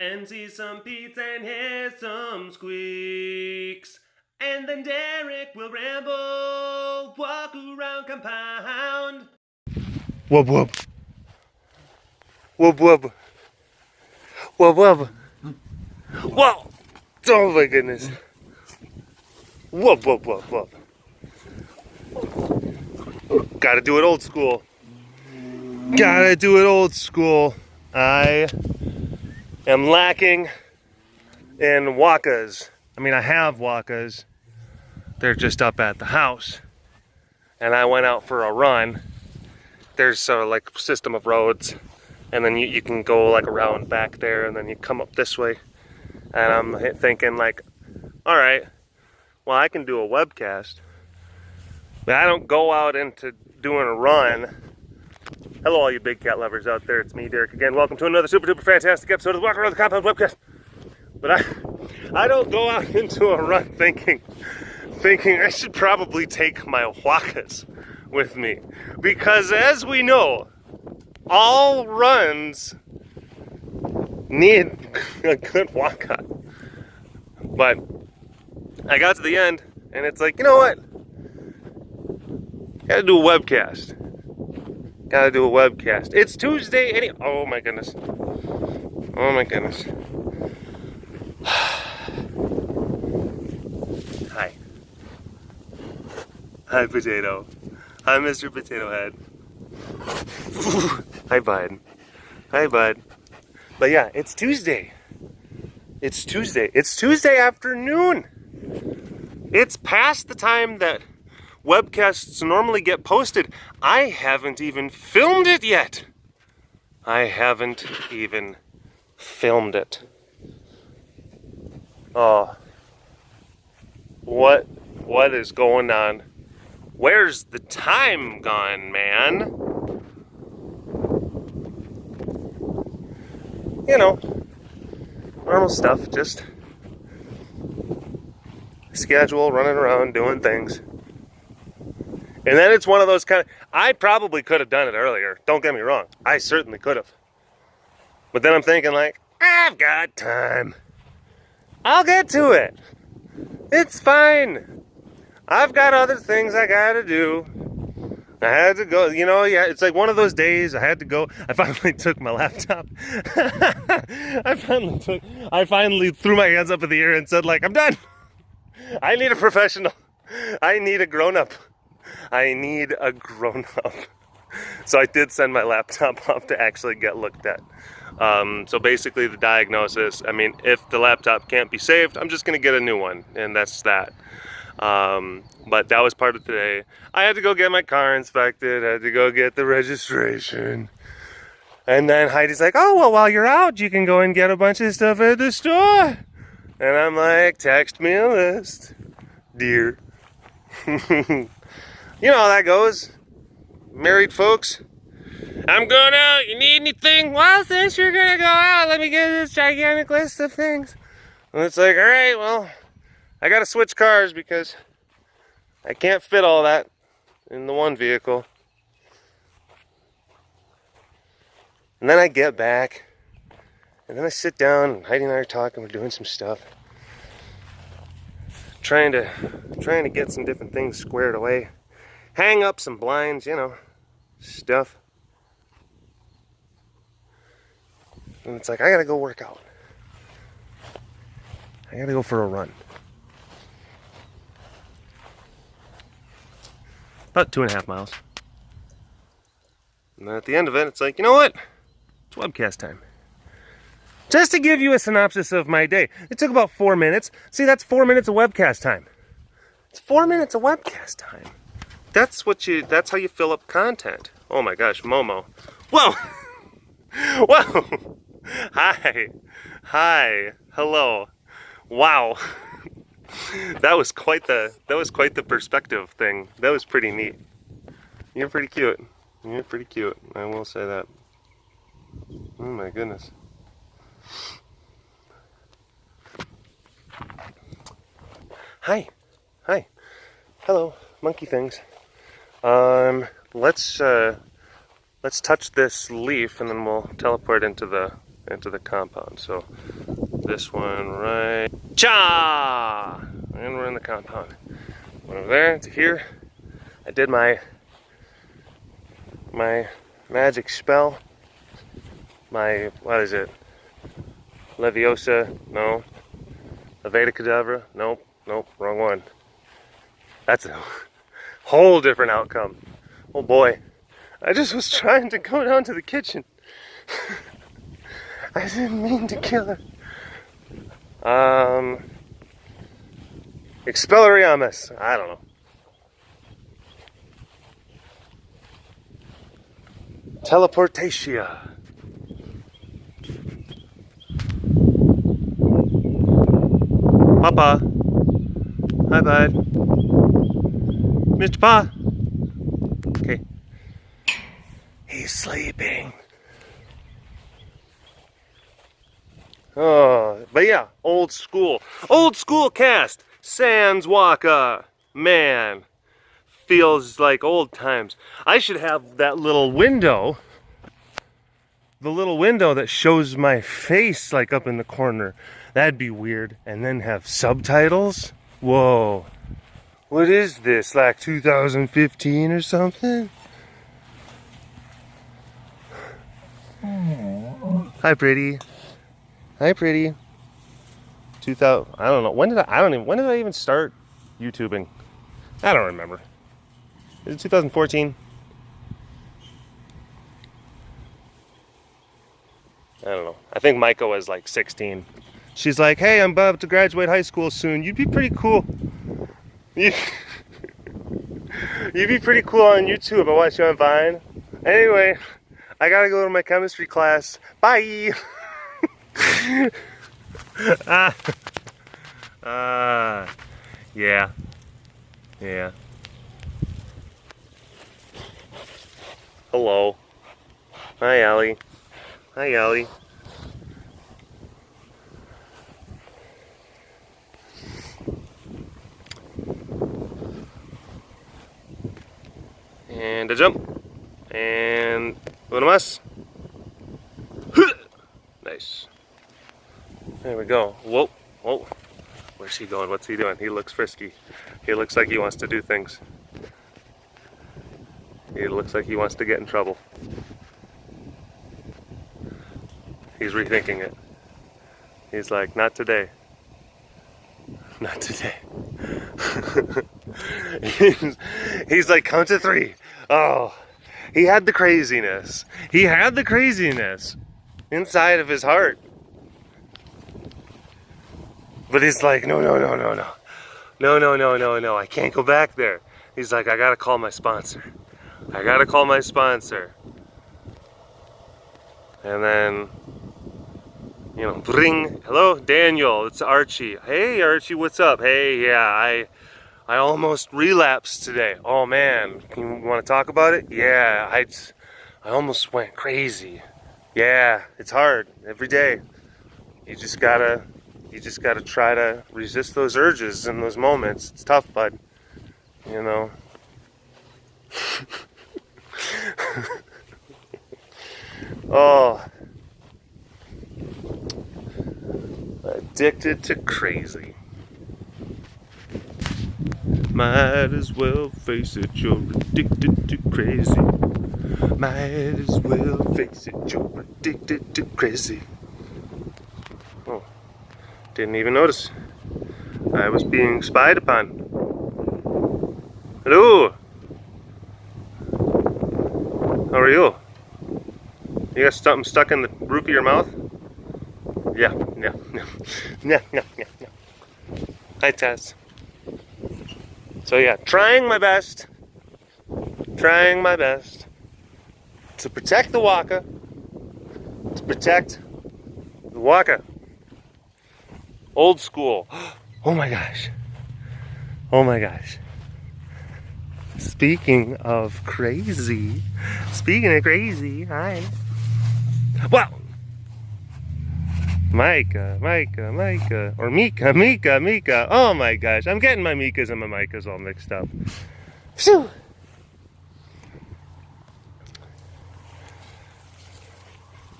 and see some Pete's and hear some squeaks. And then Derek will ramble, walk around compound. Wub wub. Wub wub. Wub wub. Whoa! Oh my goodness. Wub wub wub wub. Gotta do it old school. Gotta do it old school. I am lacking in wakas. I mean, I have wakas. They're just up at the house. And I went out for a run. There's a like system of roads. And then you can go like around back there and then you come up this way. And I'm thinking like, all right, well, I can do a webcast. But I don't go out into doing a run. Hello, all you big cat lovers out there. It's me, Derek, again. Welcome to another super duper fantastic episode of the Walk Around the Compound webcast. But I don't go out into a run thinking I should probably take my wakas with me. Because as we know, all runs need a good waka. But I got to the end and it's like, you know what? Gotta do a webcast. Gotta do a webcast. It's Tuesday. Oh my goodness. Oh my goodness. Hi. Hi, Potato. Hi, Mr. Potato Head. Hi, bud. Hi, bud. But yeah, it's Tuesday. It's Tuesday. It's Tuesday afternoon. It's past the time that webcasts normally get posted. I haven't even filmed it yet. I haven't even filmed it. Oh. What is going on? Where's the time gone, man? You know, normal stuff, just schedule, running around, doing things. And then it's one of those kind of, I probably could have done it earlier. Don't get me wrong. I certainly could have. But then I'm thinking like, I've got time. I'll get to it. It's fine. I've got other things I gotta do. I had to go, you know, yeah, it's like one of those days I had to go. I finally took my laptop. I finally threw my hands up in the air and said like, I'm done. I need a professional. I need a grown-up. I need a grown-up. So I did send my laptop off to actually get looked at. So basically the diagnosis, I mean, if the laptop can't be saved, I'm just going to get a new one. And that's that. But that was part of today. I had to go get my car inspected. I had to go get the registration. And then Heidi's like, oh, well, while you're out, you can go and get a bunch of stuff at the store. And I'm like, text me a list, dear. You know how that goes. Married folks. I'm going out. You need anything? Well, since you're going to go out, let me get this gigantic list of things. And it's like, all right, well, I got to switch cars because I can't fit all that in the one vehicle. And then I get back. And then I sit down, and Heidi and I are talking. We're doing some stuff. Trying to get some different things squared away. Hang up some blinds, you know, stuff. And it's like, I gotta go work out. I gotta go for a run. About 2.5 miles. And then at the end of it, it's like, you know what? It's webcast time. Just to give you a synopsis of my day. It took about 4 minutes. See, that's 4 minutes of webcast time. It's 4 minutes of webcast time. That's how you fill up content. Oh my gosh, Momo. Whoa! Whoa! Hi. Hello. Wow. That was quite the perspective thing. That was pretty neat. You're pretty cute. I will say that. Oh my goodness. Hi. Hello, monkey things. Let's touch this leaf and then we'll teleport into the into the compound. So this one right, cha, and we're in the compound. Went over there to here. I did my magic spell. My, what is it? Leviosa? No. Avada Kedavra? Nope. Nope. Wrong one. That's a whole different outcome. Oh boy. I just was trying to go down to the kitchen. I didn't mean to kill her. Expelliarmus. I don't know. Teleportatia. Papa. Hi, bud. Mr. Pa. Okay. He's sleeping. Oh, but yeah, old school. Old school cast. Sans Waka. Man. Feels like old times. I should have that little window. The little window that shows my face like up in the corner. That'd be weird. And then have subtitles? Whoa. What is this? Like 2015 or something? Hi, pretty. Hi, pretty. 2000. I don't know. When did I even start YouTubing? I don't remember. Is it 2014? I don't know. I think Micah was like 16. She's like, hey, I'm about to graduate high school soon. You'd be pretty cool. You'd be pretty cool on YouTube. I watch you on Vine. Anyway, I gotta go to my chemistry class. Bye. Yeah. Yeah. Hello. Hi, Allie. Hi, Allie. And a jump. And una más. Nice. There we go. Whoa. Whoa. Where's he going? What's he doing? He looks frisky. He looks like he wants to do things. He looks like he wants to get in trouble. He's rethinking it. He's like, not today. Not today. he's like, count to 3. Oh, he had the craziness. He had the craziness inside of his heart. But he's like, no. No, I can't go back there. He's like, I gotta call my sponsor. And then, you know, ring. Hello, Daniel. It's Archie. Hey, Archie, what's up? Hey, yeah, I almost relapsed today. Oh man, you want to talk about it? Yeah, I almost went crazy. Yeah, it's hard every day. You just gotta try to resist those urges in those moments. It's tough, bud. You know. Oh. Addicted to crazy. Might as well face it, you're addicted to crazy. Might as well face it, you're addicted to crazy. Oh, didn't even notice. I was being spied upon. Hello. How are you? You got something stuck in the roof of your mouth? Yeah. Hi, Tess. So yeah, trying my best to protect the waka, Old school. Oh my gosh. Speaking of crazy, hi. Well, Micah, or Mika. Oh my gosh, I'm getting my Mikas and my Micahs all mixed up. Phew.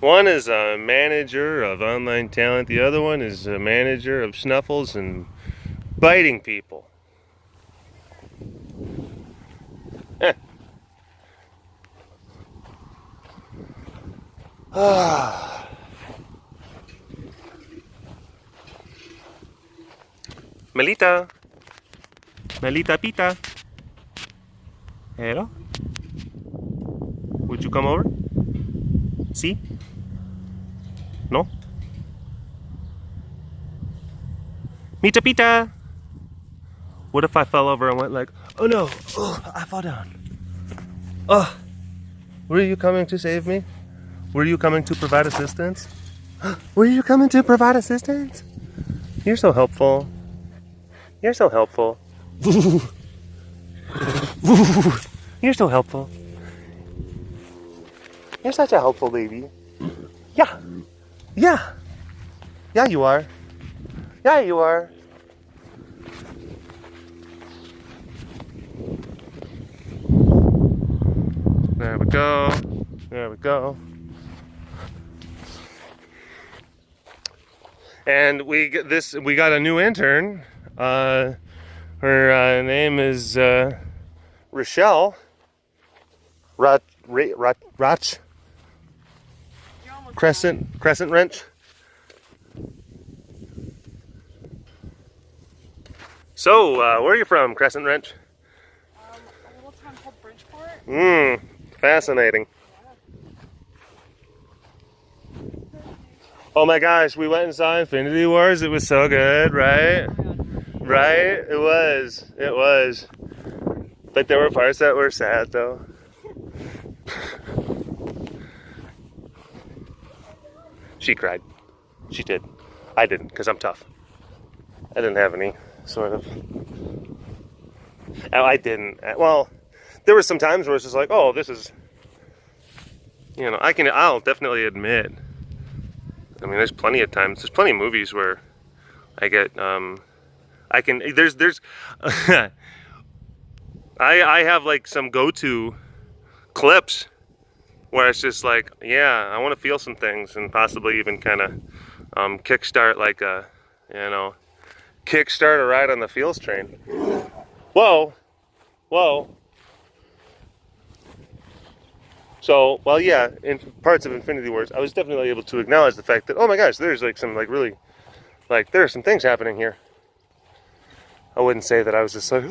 One is a manager of online talent. The other one is a manager of snuffles and biting people. Melita. Melita Pita. Hello? Would you come over? See? No? Mita Pita! What if I fell over and went like, oh no, oh, I fall down. Oh, were you coming to save me? Were you coming to provide assistance? Were you coming to provide assistance? You're so helpful. You're so helpful. You're so helpful. You're such a helpful baby. Yeah. Yeah. Yeah, you are. Yeah, you are. There we go. There we go. And we got a new intern. Her name is Rochelle. Roch. Crescent Wrench. So, where are you from, Crescent Wrench? A little town called Bridgeport. Fascinating. Oh my gosh, we went and saw Infinity Wars. It was so good, right? Right? It was. It was. But there were parts that were sad, though. She cried. She did. I didn't, because I'm tough. I didn't have any sort of... I didn't. Well, there were some times where it's just like, oh, this is... You know, I'll definitely admit... I mean, there's plenty of times, there's plenty of movies where I get, there's, I have like some go-to clips where it's just like, yeah, I want to feel some things and possibly even kind of kickstart like a, kickstart a ride on the feels train. Whoa. So, well, yeah, in parts of Infinity Wars, I was definitely able to acknowledge the fact that, oh my gosh, there's like some like really, like there are some things happening here. I wouldn't say that I was just like,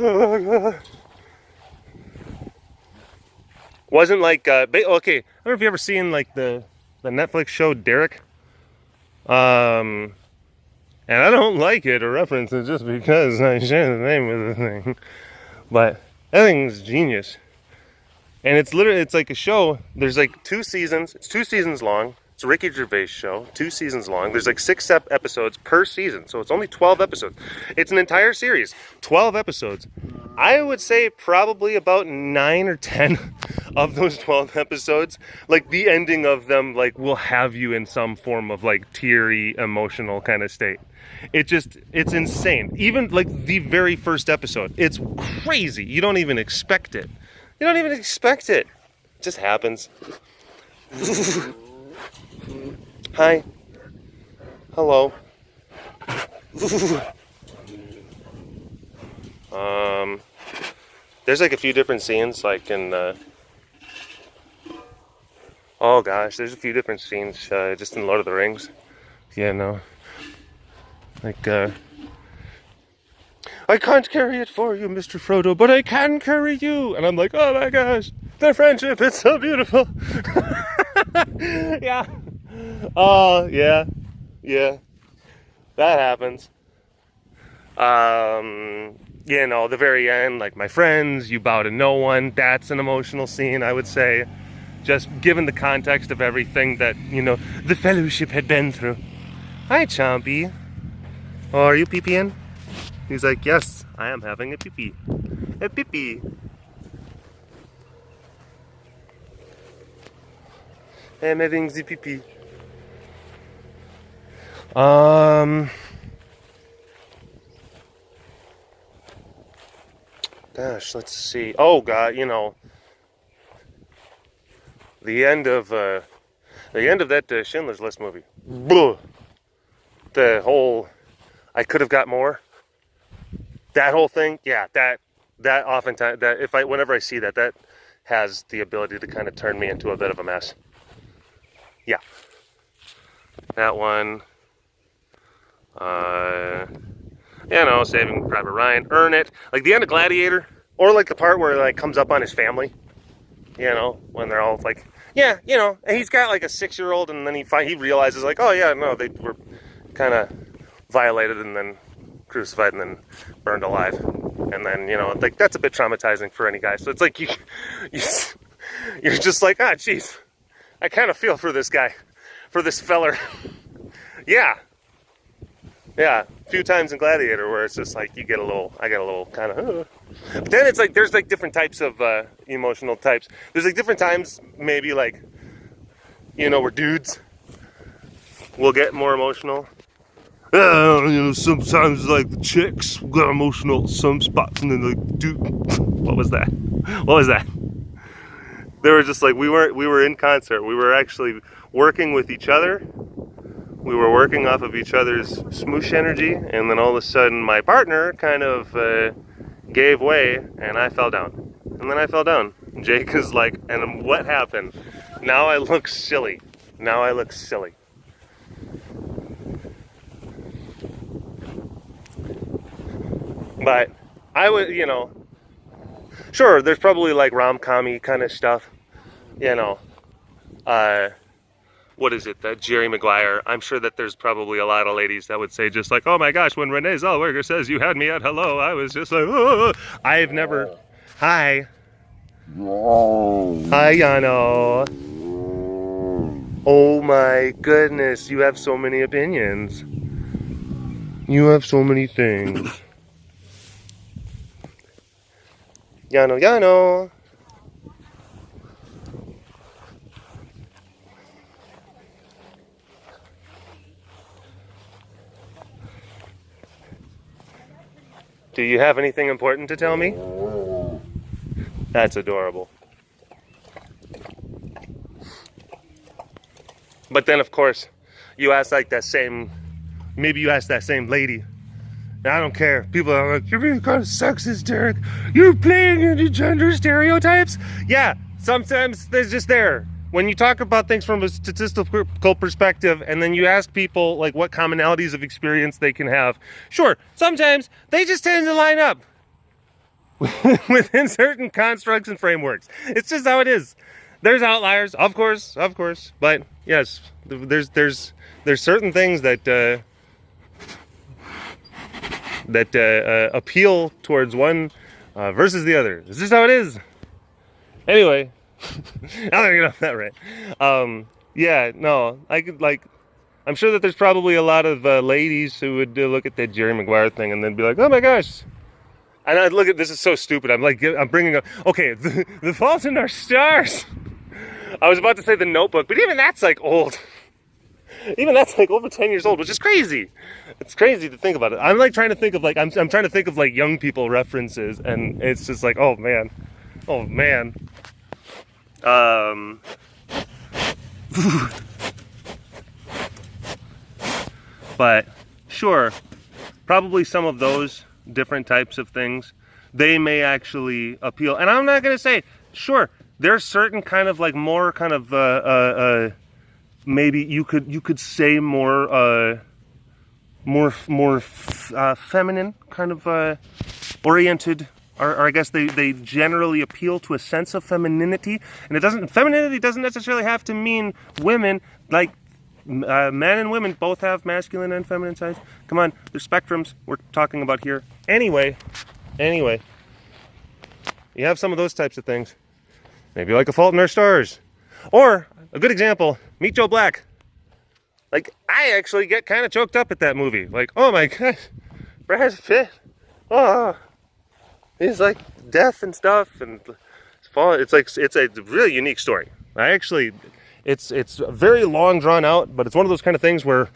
wasn't like, okay, I don't know if you ever seen like the Netflix show Derek. And I don't like it or reference it just because I share the name of the thing. But that thing's genius. And it's like a show. There's like 2 seasons. It's 2 seasons long. It's a Ricky Gervais show. 2 seasons long. There's like 6 episodes per season. So it's only 12 episodes. It's an entire series. 12 episodes. I would say probably about 9 or 10 of those 12 episodes, like the ending of them, like will have you in some form of like teary, emotional kind of state. It's insane. Even like the very first episode. It's crazy. You don't even expect it. You don't even expect it. It just happens. Hi. Hello. There's like a few different scenes, like in, oh gosh, there's a few different scenes, just in Lord of the Rings. Yeah, no. Like, I can't carry it for you, Mr. Frodo, but I can carry you. And I'm like, oh my gosh, their friendship, it's so beautiful. Yeah. Oh, yeah. Yeah. That happens. The very end, like my friends, you bow to no one. That's an emotional scene, I would say. Just given the context of everything that, the fellowship had been through. Hi, Chompy. Oh, are you pee-peeing? He's like, yes, I am having a pee-pee. A pee-pee. I'm having the pee-pee. Gosh, let's see. Oh, God, the end of The end of that Schindler's List movie. Blah. The whole, I could have got more. That whole thing, yeah, that oftentimes, whenever I see that, that has the ability to kind of turn me into a bit of a mess. Yeah. That one. Saving Private Ryan, Earn It. Like the end of Gladiator, or like the part where it like comes up on his family. When they're all like, yeah, and he's got like a 6-year-old, and then he realizes like, oh yeah, no, they were kind of violated and then crucified and then burned alive. And then, like that's a bit traumatizing for any guy. So it's like you're just like, ah, jeez, I kind of feel for this guy, for this feller. Yeah, a few times in Gladiator where it's just like I get a little kind of. But then it's like there's like different types of emotional types. There's like different times, maybe like, where dudes will get more emotional. Sometimes like the chicks get emotional at some spots, and then like, dude, what was that? They were just like, we were in concert. We were actually working with each other. We were working off of each other's smoosh energy, and then all of a sudden my partner kind of gave way, and I fell down. And then I fell down. Jake is like, and what happened? Now I look silly. But I would, sure, there's probably like rom-com-y kind of stuff, what is it, that Jerry Maguire. I'm sure that there's probably a lot of ladies that would say just like, oh my gosh, when Renee Zellweger says you had me at hello, I was just like, oh. I've never, hi, Yano. Oh my goodness, you have so many opinions. You have so many things. Yano. Do you have anything important to tell me? That's adorable. But then, of course, you ask like that same, maybe you ask that same lady, and I don't care. People are like, you're being kind of sexist, Derek. You're playing into gender stereotypes. Yeah, sometimes there's just there. When you talk about things from a statistical perspective, and then you ask people like what commonalities of experience they can have, sure, sometimes they just tend to line up within certain constructs and frameworks. It's just how it is. There's outliers, of course, but yes, there's certain things that appeal towards one versus the other. It's just how it is. Anyway. Now that I get off that right. I could I'm sure that there's probably a lot of ladies who would look at that Jerry Maguire thing and then be like, oh my gosh. And I'd look at, this is so stupid. I'm bringing up, okay, the Fault in Our Stars. I was about to say The Notebook, but even that's like old. Even that's like over 10 years old, which is crazy. It's crazy to think about it. I'm like trying to think of like, I'm trying to think of like young people references, and it's just like, oh man. But sure, probably some of those different types of things, they may actually appeal. And I'm not going to say, sure, there's certain kind of like more kind of maybe you could say more feminine kind of oriented. Or I guess they generally appeal to a sense of femininity, and femininity doesn't necessarily have to mean women. Like men and women both have masculine and feminine sides. Come on, there's spectrums we're talking about here. Anyway, you have some of those types of things. Maybe like A Fault in Our Stars, or a good example, Meet Joe Black. Like I actually get kind of choked up at that movie. Like, oh my gosh, Brad Pitt. Oh. It's like death and stuff, and it's a really unique story. It's very long drawn out, but it's one of those kind of things where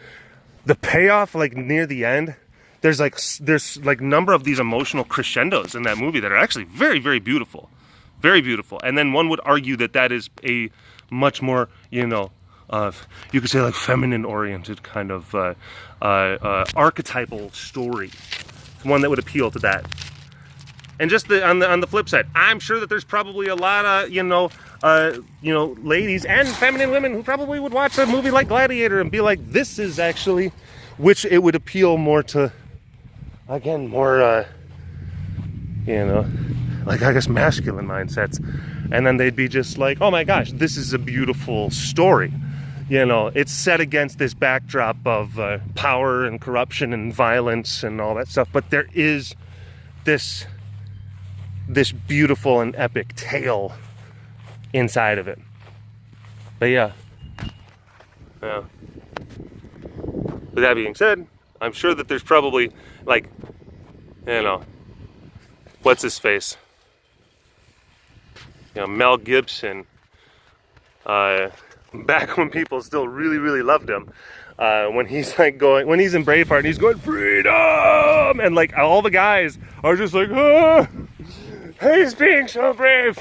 the payoff, like near the end, there's like number of these emotional crescendos in that movie that are actually very, very beautiful, very beautiful. And then one would argue that is a much more you could say like feminine oriented kind of archetypal story. One that would appeal to that. And just on the flip side, I'm sure that there's probably a lot of ladies and feminine women who probably would watch a movie like Gladiator and be like, this is actually, which it would appeal more to, again, more like I guess masculine mindsets, and then they'd be just like, oh my gosh, this is a beautiful story. It's set against this backdrop of power and corruption and violence and all that stuff, but there is this beautiful and epic tale inside of it. But yeah. With that being said, I'm sure that there's probably like, what's his face? Mel Gibson. Back when people still really, really loved him. When he's in Braveheart and he's going, freedom! And like all the guys are just like, oh, he's being so brave.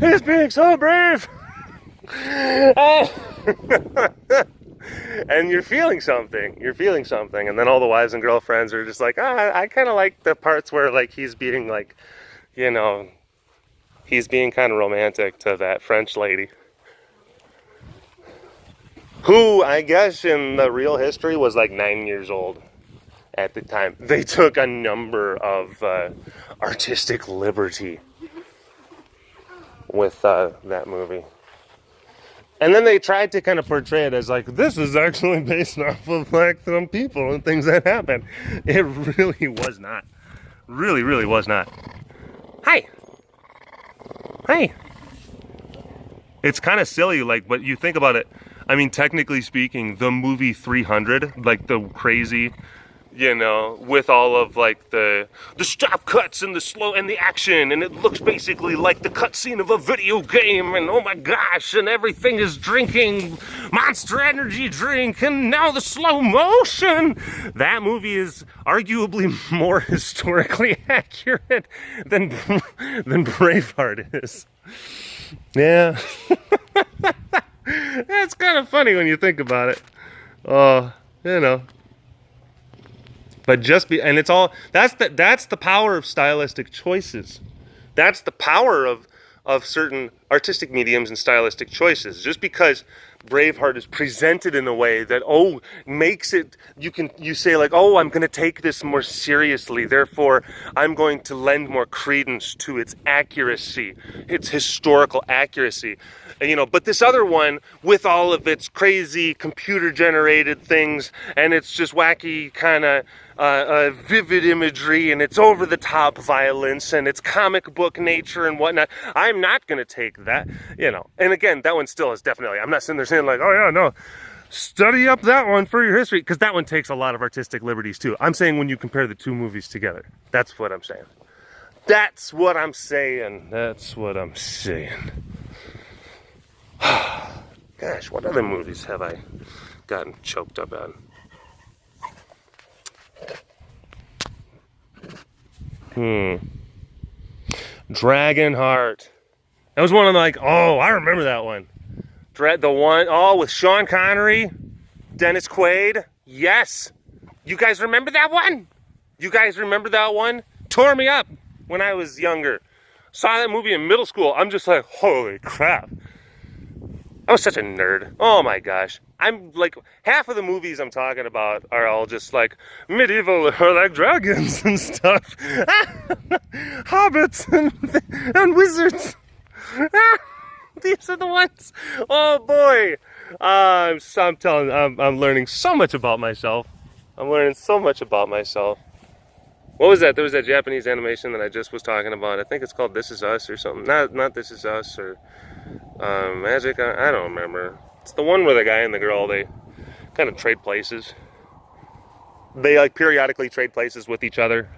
He's being so brave. And you're feeling something. And then all the wives and girlfriends are just like, I kind of like the parts where like he's being like, he's being kind of romantic to that French lady. Who, I guess, in the real history was like 9 years old at the time. They took a number of artistic liberty with that movie. And then they tried to kind of portray it as like, this is actually based off of like some people and things that happened. It really was not. Really, really was not. Hi. It's kind of silly, like, but you think about it. I mean, technically speaking, the movie 300, like the crazy, with all of like the stop cuts and the slow and the action, and it looks basically like the cutscene of a video game, and oh my gosh, and everything is drinking Monster Energy drink, and now the slow motion. That movie is arguably more historically accurate than Braveheart is. Yeah. That's kind of funny when you think about it. But and it's all, that's the power of stylistic choices. That's the power of certain artistic mediums and stylistic choices. Just because Braveheart is presented in a way that, makes it, you say like, I'm going to take this more seriously, therefore I'm going to lend more credence to its accuracy, its historical accuracy. But this other one, with all of its crazy computer-generated things, and it's just wacky kind of vivid imagery, and it's over-the-top violence, and it's comic book nature and whatnot, I'm not going to take that, And again, that one still is definitely, I'm not sitting there saying like, oh yeah, no, study up that one for your history, because that one takes a lot of artistic liberties too. I'm saying when you compare the two movies together. That's what I'm saying. Gosh, what other movies have I gotten choked up on? Dragonheart. That was one of the like, I remember that one. The one, with Sean Connery, Dennis Quaid. Yes. You guys remember that one? Tore me up when I was younger. Saw that movie in middle school. I'm just like, holy crap. I was such a nerd. Oh my gosh. I'm like, half of the movies I'm talking about are all just like medieval or like dragons and stuff. Hobbits and wizards. These are the ones. Oh boy. I'm telling you, I'm learning so much about myself. What was that? There was that Japanese animation that I just was talking about. I think it's called This Is Us or something. Not This Is Us or Magic. I don't remember. It's the one where the guy and the girl, they kind of trade places. They like periodically trade places with each other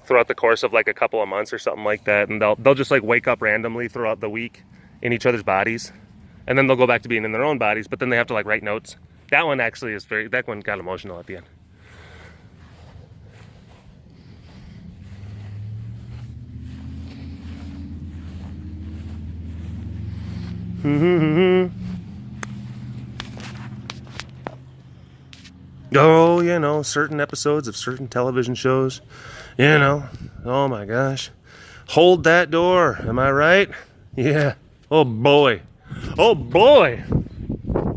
throughout the course of like a couple of months or something like that, and they'll just like wake up randomly throughout the week in each other's bodies, and then they'll go back to being in their own bodies, but then they have to like write notes. That one actually is that one got emotional at the end. Oh, you know, certain episodes of certain television shows. You know, oh my gosh. Hold that door, am I right? Yeah. Oh boy. Oh boy.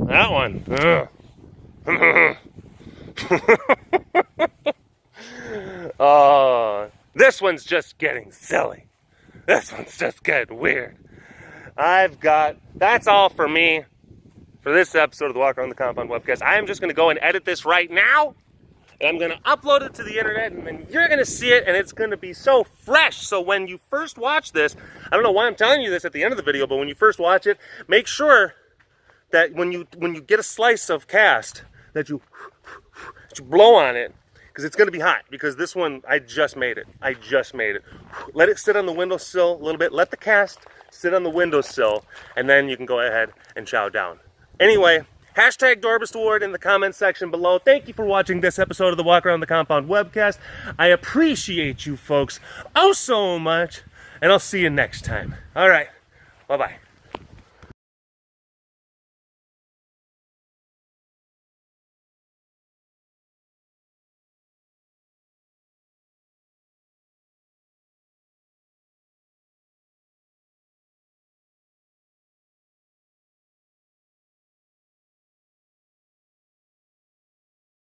That one. Oh, this one's just getting silly. This one's just getting weird. That's all for me for this episode of the Walk Around the Compound webcast. I am just going to go and edit this right now. And I'm going to upload it to the internet, and then you're going to see it, and it's going to be so fresh. So when you first watch this, I don't know why I'm telling you this at the end of the video, but when you first watch it, make sure that when you get a slice of cast, that you blow on it, because it's going to be hot. Because this one, I just made it. Let it sit on the windowsill a little bit. Let the cast sit on the windowsill, and then you can go ahead and chow down. Anyway, hashtag Dorbist Award in the comments section below. Thank you for watching this episode of the Walk Around the Compound webcast. I appreciate you folks oh so much, and I'll see you next time. All right, bye-bye.